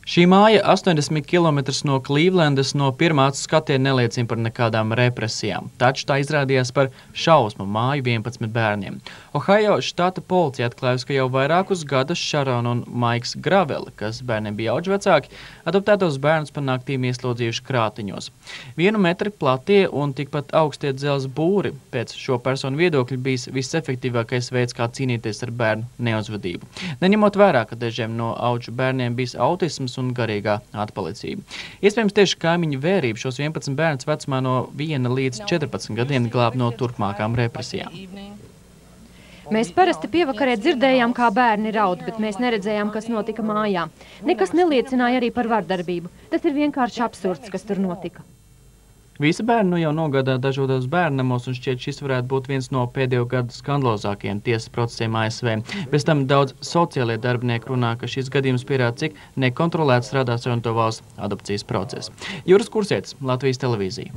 Šī māja 80 km no Klīvlendas no pirmā acu skatiena neliecina par nekādām represijām, taču tā izrādījās par šausmu māju 11 bērniem. Ohio štata policija atklājusi, ka jau vairākus gadus Šarona un Maiks Graveli, kas bērniem bija audžvecāki, adoptētos bērnus pa naktīm ieslodzījuši krātiņos. 1 metri platie un tikpat augstie dzelzs būri pēc šo personu viedokļu bijis visefektīvākais veids, kā cīnīties ar bērnu neuzvedību. Neņemot vērā, ka dažiem no audžu bērniem bijis autisms un garīgā atpalicība. Iespējams, tieši kaimiņu vērība šos 11 bērnus vecumā no 1 līdz 14 gadiem glāb no turpmākām represijām. Mēs parasti pievakarē dzirdējām, kā bērni raud, bet mēs neredzējām, kas notika mājā. Nekas neliecināja arī par vardarbību. Tas ir vienkārši absurds, kas tur notika. Visi bērni jau nogādā dažādos bērnamos, un šķiet šis varētu būt viens no pēdējo gadu skandalozākajiem tiesas procesiem ASV. Bez tam daudz sociālie darbinieki runā, ka šis gadījums pierāda, cik nekontrolēts strādā Savienoto Valstu adopcijas process. Juris Kursietis, Latvijas televīzija.